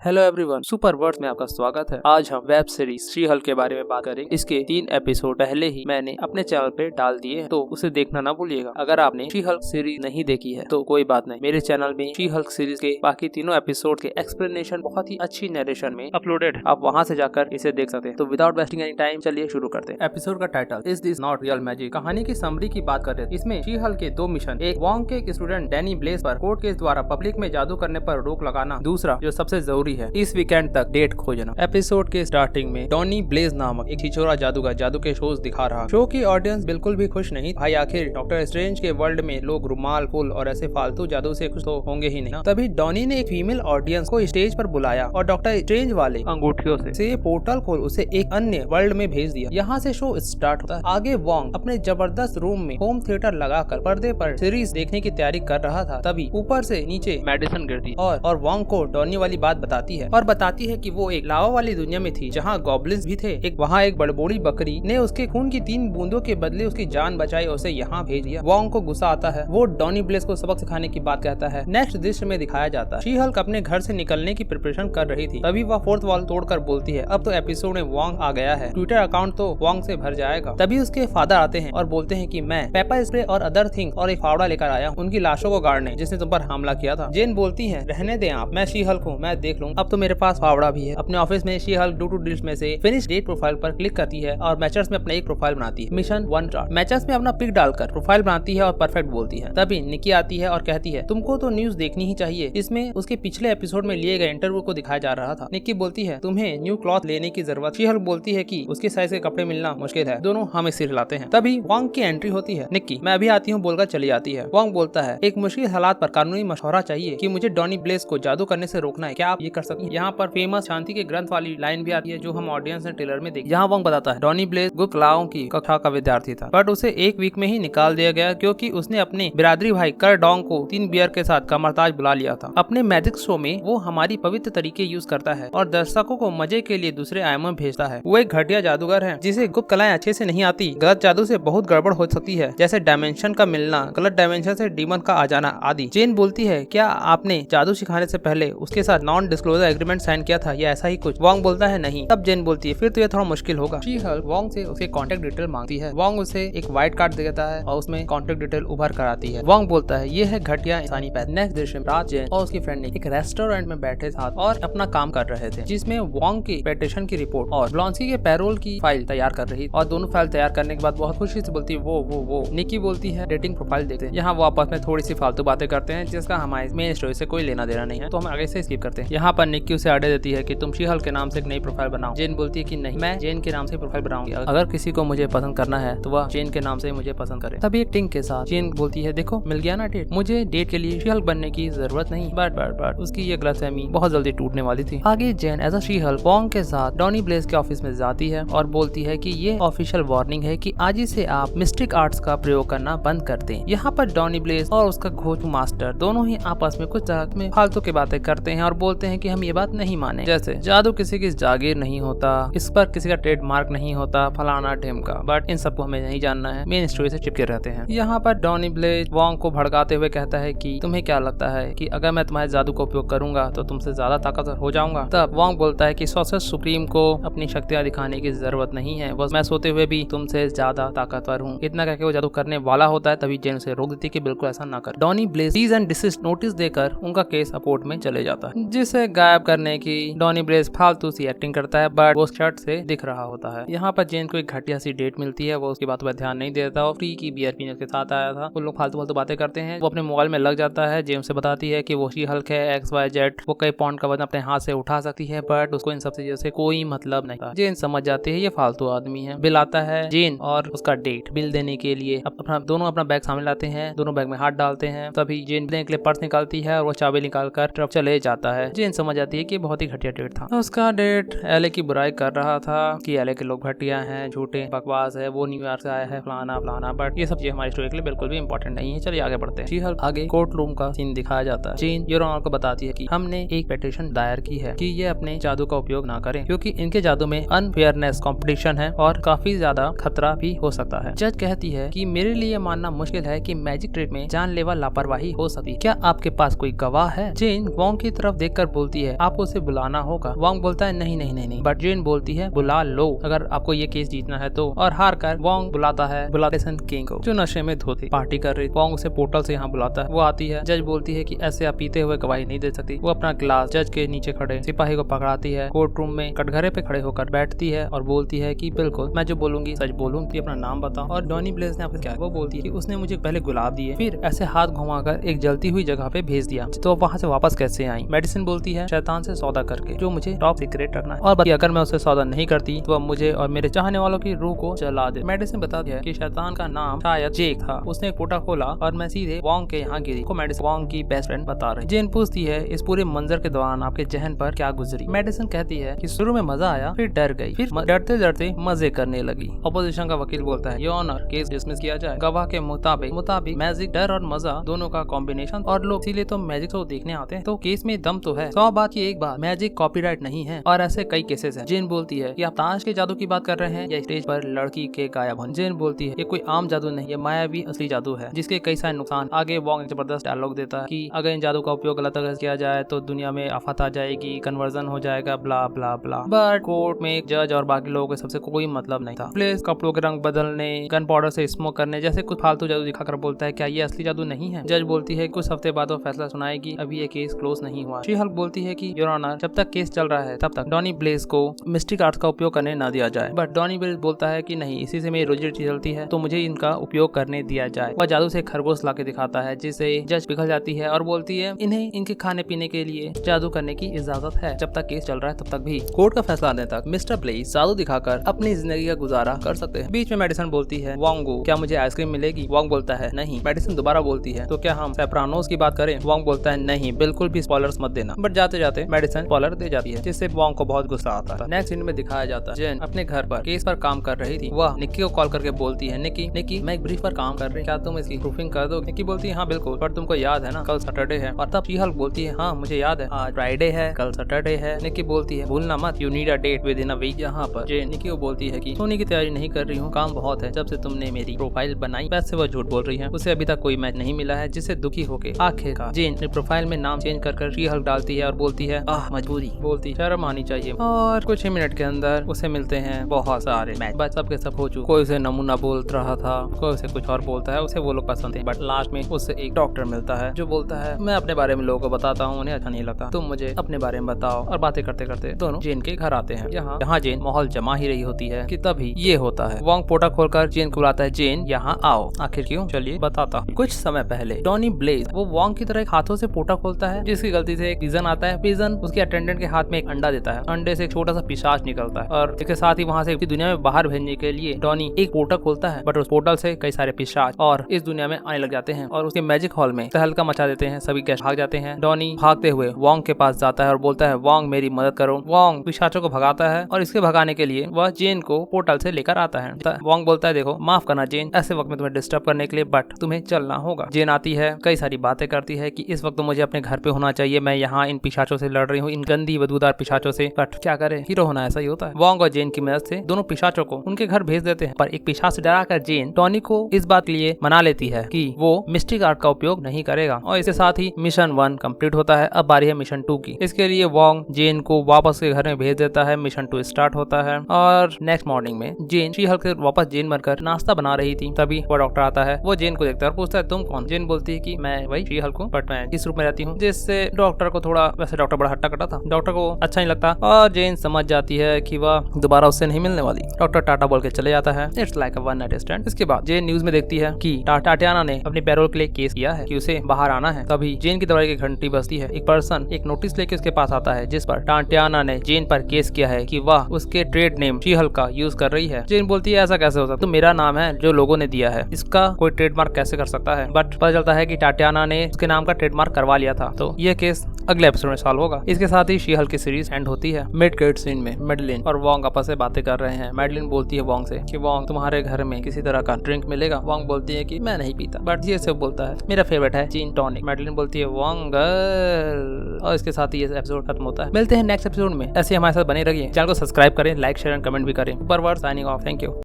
Hello everyone, super words में आपका स्वागत है। आज हम वेब सीरीज शी हल्क के बारे में बात करेंगे। इसके 3 एपिसोड पहले ही मैंने अपने चैनल पे डाल दिए हैं, तो उसे देखना ना भूलिएगा। अगर आपने शी हल्क सीरीज नहीं देखी है तो कोई बात नहीं, मेरे चैनल में शी हल्क सीरीज के बाकी तीनों एपिसोड के एक्सप्लेनेशन बहुत ही अच्छी नरेशन में अपलोडेड है, आप वहाँ से जाकर इसे देख सकते हैं। तो विदाउट वेस्टिंग एनी टाइम चलिए शुरू करते हैं। एपिसोड का title is this not real magic. कहानी की समरी की बात करते हैं। इसमें शी हल्क के 2 मिशन, एक वॉन्ग के एक स्टूडेंट डैनी ब्लेज पर कोर्ट केस द्वारा पब्लिक में जादू करने पर रोक लगाना, दूसरा जो सबसे जरूरी है इस वीकेंड तक डेट खोजना। एपिसोड के स्टार्टिंग में डॉनी ब्लेज नामक एक छिछोरा जादूगर जादू के शोज दिखा रहा। शो की ऑडियंस बिल्कुल भी खुश नहीं। भाई आखिर डॉक्टर स्ट्रेंज के वर्ल्ड में लोग रुमाल, फूल और ऐसे फालतू जादू से खुश तो होंगे ही नहीं। तभी डॉनी ने एक फीमेल ऑडियंस को स्टेज पर बुलाया और डॉक्टर स्ट्रेंज वाले अंगूठियों से पोर्टल खोल उसे एक अन्य वर्ल्ड में भेज दिया। यहाँ से शो स्टार्ट होता है। आगे वॉन्ग अपने जबरदस्त रूम में होम थिएटर लगाकर पर्दे पर सीरीज देखने की तैयारी कर रहा था। तभी ऊपर से नीचे मेडिसिन गिरती और वॉन्ग को डॉनी वाली बात बताती है कि वो एक लावा वाली दुनिया में थी जहाँ गॉब्लिन्स भी थे। वहाँ एक बड़बोड़ी बकरी ने उसके खून की 3 बूंदों के बदले उसकी जान बचाई और उसे यहाँ भेज दिया। वॉन्ग को गुस्सा आता है। वो डॉनी ब्लेज को सबक सिखाने की बात कहता है। नेक्स्ट दृश्य में दिखाया जाता है शी हल्क अपने घर से निकलने की प्रिपरेशन कर रही थी। तभी वह 4th वॉल तोड़कर बोलती है, अब तो एपिसोड में वॉन्ग आ गया है, ट्विटर अकाउंट तो वॉन्ग से भर जाएगा। तभी उसके फादर आते हैं और बोलते हैं कि मैं पेपर स्प्रे और अदर थिंग और एक फावड़ा लेकर आया उनकी लाशों को गाड़ने जिसने तुम पर हमला किया था। जेन बोलती है, रहने दें आप, मैं शी हल्क हूँ, मैं देख लूँ। अब तो मेरे पास फावड़ा भी है। अपने ऑफिस में शी हल्क डू डील्स में से फिनिश डेट प्रोफाइल पर क्लिक करती है और मैचर्स में अपना एक प्रोफाइल बनाती है। Mission 1 start. मैचर्स में अपना पिक डालकर प्रोफाइल बनाती है और परफेक्ट बोलती है। तभी निकी आती है और कहती है, तुमको तो न्यूज देखनी ही चाहिए। इसमें उसके पिछले एपिसोड में लिए गए इंटरव्यू को दिखाया जा रहा था। निकी बोलती है, तुम्हें न्यू क्लॉथ लेने की जरूरत। शी हल्क बोलती है कि उसके साइज के कपड़े मिलना मुश्किल है, दोनों हमें सिर हिलाते हैं। तभी वॉन्ग की एंट्री होती है। निकी, मैं अभी आती हूँ बोलकर चली जाती है। वॉन्ग बोलता है, एक मुश्किल हालात पर कानूनी मशवरा चाहिए कि मुझे डॉनी ब्लेज को जादू करने से रोकना है, क्या आप ये कर सकती हैं? यहाँ पर फेमस शांति के ग्रंथ वाली लाइन भी आती है जो हम ऑडियंस ने ट्रेलर में देखी। यहाँ वॉन्ग बताता है, डॉनी ब्लेज गुप्त कलाओं की कक्षा का विद्यार्थी था, बट उसे 1 वीक में ही निकाल दिया गया क्योंकि उसने अपने बिरादरी भाई कर डोंग को 3 बियर के साथ कमरताज बुला लिया था। अपने मैजिक शो में वो हमारी पवित्र तरीके यूज करता है और दर्शकों को मजे के लिए दूसरे आयाम में भेजता है। वो एक घटिया जादूगर है जिसे गुप्त कलाएं अच्छे से नहीं आती। गलत जादू से बहुत गड़बड़ हो सकती है, जैसे डायमेंशन का मिलना, गलत डायमेंशन से डीमन का आ जाना आदि। जेन बोलती है, क्या आपने जादू सिखाने से पहले उसके साथ नॉन डिस्क्लोजर एग्रीमेंट साइन किया था या ऐसा ही कुछ? वॉन्ग बोलता है, नहीं। तब जेन बोलती है, फिर तो ये थोड़ा मुश्किल होगा। शी हल्क वॉन्ग से उसके कॉन्टेक्ट डिटेल मांगती है। वॉन्ग उसे एक व्हाइट कार्ड देता है और उसमें कॉन्टेक्ट डिटेल उभर कर आती है। वॉन्ग बोलता है, ये है घटिया इंसानी पैदा। नेक्स्ट दृश्य में रात जेन और उसकी फ्रेंड ने एक रेस्टोरेंट में बैठे साथ और अपना काम कर रहे थे, जिसमें वॉन्ग की पेटिशन की रिपोर्ट और ब्लॉन्स्की के पैरोल की फाइल तैयार कर रही और दोनों फाइल तैयार करने के बाद बहुत खुशी से बोलती है, वो निकी बोलती है, डेटिंग प्रोफाइल देखते हैं। यहाँ वो आपस में थोड़ी सी फालतू बातें करते हैं जिसका हमारे मेन स्टोरी से कोई लेना देना नहीं है, तो हम आगे से स्किप करते हैं। यहाँ पर निकी उसे आर्डर देती है कि तुम शी हल्क के नाम से एक नई प्रोफाइल बनाओ। जेन बोलती है कि नहीं, मैं जेन के नाम से प्रोफाइल बनाऊंगी। अगर किसी को मुझे पसंद करना है तो वह जेन के नाम से मुझे पसंद करे। तभी एक टिंग के साथ जेन बोलती है, देखो मिल गया ना डेट, मुझे डेट के लिए शी हल्क बनने की जरूरत नहीं। बट उसकी ये गलतफहमी बहुत जल्दी टूटने वाली थी। आगे Jen as a she Hulk Wong के साथ डॉनी ब्लेज के ऑफिस में जाती है और बोलती है कि ये ऑफिशियल वार्निंग है कि आज ही से आप मिस्टिक आर्ट्स का प्रयोग करना बंद कर दें। यहाँ पर डॉनी ब्लेज और उसका घोचू मास्टर दोनों ही आपस में कुछ तरह में फालतू की बातें करते हैं और बोलते हैं कि हम ये बात नहीं माने, जैसे जादू किसी की जागीर नहीं होता, इस पर किसी का ट्रेडमार्क नहीं होता, फलाना ढिमका। बट इन सबको हमें नहीं जानना है, मेन स्टोरी से चिपके रहते हैं। यहाँ पर डॉनी ब्लेज वॉन्ग को भड़काते हुए कहता है कि तुम्हें क्या लगता है कि अगर मैं तुम्हारे जादू का उपयोग करूंगा तो तुमसे ज्यादा ताकतवर हो जाऊंगा? तब वॉन्ग बोलता है कि सॉर्सरर सुप्रीम को अपनी शक्तियां दिखाने की जरूरत नहीं है, बस मैं सोते हुए भी तुमसे ज्यादा ताकतवर हूँ। इतना कहकर वो जादू करने वाला होता है, तभी जेन उसे रोक देती है कि बिल्कुल ऐसा ना कर। Donnie Blaze cease and desist notice देकर उनका केस कोर्ट में चले जाता है, जिसे गायब करने की डॉनी ब्लेज फालतू सी एक्टिंग करता है, बट वो शर्ट से दिख रहा होता है। यहाँ पर जेन को एक घटिया सी डेट मिलती है, वो उसकी बातों पर ध्यान नहीं देता और फ्री की बियर पीने के साथ आया था। वो लोग फालतू बातें करते हैं। वो अपने मोबाइल में लग जाता है। जेन से बताती है कि वो शी हल्क है, XYZ, वो कई पाउंड का वजन अपने हाथ से उठा सकती है, बट उसको इन सब चीजों से कोई मतलब नहीं था। जेन समझ जाती है ये फालतू आदमी है। बिल आता है। जेन और उसका डेट बिल देने के लिए दोनों अपना बैग सामने लाते हैं, दोनों बैग में हाथ डालते हैं। तभी जेन के लिए पर्स निकालती है और वो चाबी निकाल कर ट्रक चले जाता है। जेन समझ जाती है कि बहुत ही घटिया डेट था। उसका डेट एले की बुराई कर रहा था कि एले के लोग घटिया हैं, झूठे, बकवास है, वो न्यूयॉर्क से आया है, फलाना। बट ये सब चीज हमारी स्टोरी के लिए बिल्कुल भी इंपॉर्टेंट नहीं है। चलिए आगे बढ़ते हैं। शी हल्क आगे कोर्ट रूम का सीन दिखाया जाता है। जेन योर ऑनर को बताती है कि हमने एक पिटीशन दायर की है कि ये अपने जादू का उपयोग ना करें क्योंकि इनके जादू में अनफेयरनेस कंपटीशन है और काफी ज्यादा खतरा भी हो सकता है। जज कहती है कि मेरे लिए मानना मुश्किल है कि मैजिक ट्रिक में जानलेवा लापरवाही हो सकती है, क्या आपके पास कोई गवाह है? जेन वॉन्ग की तरफ देखकर बोलती बोलती है आपको उसे बुलाना होगा। वोंग बोलता है नहीं नहीं नहीं नहीं, बट जेन बोलती है बुला लो अगर आपको ये केस जीतना है तो। और हार कर वोंग बुलाता है ब्लाडेसन किंग को, जो नशे में धोती पार्टी कर रही। वोंग उसे पोर्टल से यहाँ बुलाता है। वो आती है। जज बोलती है कि ऐसे आप पीते हुए गवाही नहीं दे सकती। वो अपना ग्लास जज के नीचे खड़े सिपाही को पकड़ाती है। कोर्ट रूम में कटघरे पे खड़े होकर बैठती है और बोलती है कि बिल्कुल मैं जो बोलूंगी सच बोलूंगी, अपना नाम बताओ। और डॉनी ब्लेज ने आपको क्या, वो बोलती है कि उसने मुझे पहले गुलाब दिए, फिर ऐसे हाथ घुमाकर एक जलती हुई जगह पे भेज दिया, तो वहाँ से वापस कैसे आई। मेडिसिन बोलती है शैतान से सौदा करके, जो मुझे टॉप सीक्रेट रखना है, और बाकी अगर मैं उससे सौदा नहीं करती तो अब मुझे और मेरे चाहने वालों की रूह को जला दे। मेडिसिन बताती है कि शैतान का नाम शायद जेक था। उसने एक पोटा खोला और मैं सीधे वोंग के यहाँ गिरी। को मेडिसिन वोंग की बेस्ट फ्रेंड बता रही। जेन पूछती है इस पूरे मंजर के दौरान आपके जहन पर क्या गुजरी। मेडिसिन कहती है कि शुरू में मजा आया, फिर डर गई, फिर डरते डरते मजे करने लगी। अपोजिशन का वकील बोलता है योर ऑनर, केस डिसमिस किया जाए। गवाह के मुताबिक मैजिक, डर और मजा दोनों का कॉम्बिनेशन, और लोग इसीलिए तो मैजिक शो देखने आते हैं, तो केस में दम तो है। 100 बात की एक बात, मैजिक कॉपीराइट नहीं है और ऐसे कई केसेस हैं। जेन बोलती है कि आप ताश के जादू की बात कर रहे हैं या स्टेज पर लड़की के गायब होने। जेन बोलती है ये कोई आम जादू नहीं, ये मायावी असली जादू है जिसके कई सारे नुकसान। आगे वोंग एक जबरदस्त डायलॉग देता है कि अगर इन जादू का उपयोग गलत तरह से किया जाए तो दुनिया में आफत आ जाएगी, कन्वर्जन हो जाएगा, ब्ला ब्ला ब्ला। बट कोर्ट में जज और बाकी लोगों के सबसे कोई मतलब नहीं था। प्लेस कपड़ों के रंग बदलने, गन पाउडर से स्मोक करने जैसे कुछ फालतू जादू दिखाकर बोलता है क्या ये असली जादू नहीं है। जज बोलती है कुछ हफ्ते बाद वो फैसला सुनाएगी, अभी ये केस क्लोज नहीं हुआ। शी हल्क बोलती है कि योर ऑनर, जब तक केस चल रहा है तब तक डॉनी ब्लेज को मिस्टिक आर्ट्स का उपयोग करने ना दिया जाए। बट डॉनी ब्लेज बोलता है कि नहीं, इसी से मेरी रोजी रोटी चलती है तो मुझे इनका उपयोग करने दिया जाए। वह जादू से खरगोश ला के दिखाता है जिसे जज पिघल जाती है और बोलती है इन्हें इनके खाने पीने के लिए जादू करने की इजाजत है जब तक केस चल रहा है तब तक भी। कोर्ट का फैसला आने तक मिस्टर ब्लेज जादू दिखाकर अपनी जिंदगी का गुजारा कर सकते हैं। बीच में मेडिसिन बोलती है वोंगो, क्या मुझे आइसक्रीम मिलेगी। वोंग बोलता है नहीं। मेडिसिन दोबारा बोलती है तो क्या हम सोप्रानोस की बात करें। वोंग बोलता है नहीं, बिल्कुल भी स्पॉयलर्स मत देना। बट जाते जाते मेडिसिन स्पॉइलर दे जाती है जिससे वोंग को बहुत गुस्सा आता है। नेक्स्ट सीन में दिखाया जाता है जेन अपने घर पर केस पर काम कर रही थी। वह निक्की को कॉल करके बोलती है निक्की मैं एक ब्रीफ पर काम कर रही, क्या तुम इसकी प्रूफिंग कर दो। निक्की बोलती है हाँ बिल्कुल, पर तुमको याद है ना कल सैटरडे है। और तब शी हल्क बोलती है हाँ मुझे याद है, आज फ्राइडे है, कल सैटरडे है। निक्की बोलती है भूलना मत, you need a date within a week. यहाँ पर जेन निक्की को बोलती है कि सोने की तैयारी नहीं कर रही हूँ, काम बहुत है। जब से तुमने मेरी प्रोफाइल बनाई वैसे वह झूठ बोल रही है, उसे अभी तक कोई मैच नहीं मिला है, जिससे दुखी होके आखिरकार जेन अपनी प्रोफाइल में नाम चेंज कर शी हल्क डालती है और बोलती है मजबूरी, बोलती शर्म आनी चाहिए। और कुछ ही मिनट के अंदर उसे मिलते हैं बहुत सारे मैच, बस सबके सब हो चुके। कोई उसे नमूना बोल रहा था, कोई उसे कुछ और बोलता है, उसे वो लोग पसंद थे। बट लास्ट में उससे एक डॉक्टर मिलता है जो बोलता है मैं अपने बारे में लोगों को बताता हूँ, उन्हें अच्छा नहीं लगता, तुम मुझे अपने बारे में बताओ। और बातें करते करते दोनों जेन के घर आते हैं। यहाँ जेन माहौल जमा ही रही होती है कि तभी ये होता है। वोंग पोटा खोलकर जेन को बुलाता है, जेन यहाँ आओ। आखिर क्यों, चलिए बताता। कुछ समय पहले डॉनी ब्लेज वो वोंग की तरह हाथों से पोटा खोलता है, जिसकी गलती से एक पिजन आता है। पिजन उसके अटेंडेंट के हाथ में एक अंडा देता है, अंडे से एक छोटा सा पिशाच निकलता है और इसके साथ ही वहाँ से दुनिया में बाहर भेजने के लिए डॉनी एक पोर्टल खोलता है। बट उस पोर्टल से कई सारे पिशाच और इस दुनिया में आने लग जाते हैं और उसके मैजिक हॉल में तहलका मचा देते हैं। सभी गेस्ट भाग जाते हैं। डॉनी भागते हुए वोंग के पास जाता है और बोलता है वोंग मेरी मदद करो। वोंग पिशाचों को भगाता है और इसके भगाने के लिए वह जेन को पोर्टल से लेकर आता है। वोंग बोलता है देखो माफ करना जेन, ऐसे वक्त में तुम्हें डिस्टर्ब करने के लिए, बट तुम्हें चलना होगा। जेन आती है, कई सारी बातें करती है कि इस वक्त मुझे अपने घर पे होना चाहिए, मैं यहाँ इन पिशाचों से लड़ रही हूँ, इन गंदी बदबूदार पिशाचों से। बट क्या करे, हीरो होना ऐसा ही होता है। वोंग और जेन की मदद से दोनों पिशाचों को उनके घर भेज देते हैं। पर एक पिशाच से डरा कर जेन टॉनी को इस बात के लिए मना लेती है कि वो मिस्टिक आर्ट का उपयोग नहीं करेगा। और इसके साथ ही मिशन 1 कंप्लीट होता है। अब बारी है मिशन 2 की। इसके लिए वोंग जेन को वापस के घर में भेज देता है। मिशन 2 स्टार्ट होता है और नेक्स्ट मॉर्निंग में जेन शी हल्क वापस जेन बनकर नाश्ता बना रही थी। तभी वो डॉक्टर आता है। वो जेन को देखता है और पूछता है तुम कौन। जेन बोलती है कि मैं वही शी हल्क हूँ, बट मैं इस रूप में रहती हूँ, जिससे डॉक्टर को थोड़ा, वैसे डॉक्टर बड़ा हट्टा कटा था, डॉक्टर को अच्छा नहीं लगता और जेन समझ जाती है कि वह दोबारा उससे नहीं मिलने वाली। डॉक्टर टाटा बोल के चले जाता है। It's like a one night stand. इसके बाद जेन न्यूज में देखती है कि टाटियाना ने अपने पैरोल के लिए केस किया है कि उसे बाहर आना है। तभी जेन की दरवाजे की घंटी बजती है। एक पर्सन एक नोटिस लेके उसके पास आता है जिस पर टाटियाना ने जेन पर केस किया है कि वह उसके ट्रेड नेम शी हल्क का यूज कर रही है। जेन बोलती है ऐसा कैसे हो सकता है, तो मेरा नाम है जो लोगों ने दिया है, इसका कोई ट्रेडमार्क कैसे कर सकता है। बट पता चलता है कि टाटियाना ने उसके नाम का ट्रेडमार्क करवा लिया था। तो यह केस अगले एपिसोड में सॉल्व होगा। इसके साथ ही शी हल्क की सीरीज एंड होती है। मिड क्रेडिट सीन में मैडलिन और वोंग आपस में बातें कर रहे हैं। मैडलिन बोलती है वोंग से कि वोंग तुम्हारे घर में किसी तरह का ड्रिंक मिलेगा। वोंग बोलती है कि मैं नहीं पीता, बट ये सब बोलता है मेरा फेवरेट है जिन टॉनिक। मैडलिन बोलती है वोंग गर्ल। और इसके साथ ही ये एपिसोड खत्म होता है। मिलते हैं नेक्स्ट एपिसोड में। ऐसे हमारे साथ बने रहिए। चैनल को सब्सक्राइब करें, लाइक शेयर एंड कमेंट भी करें। पर word signing off. Thank you.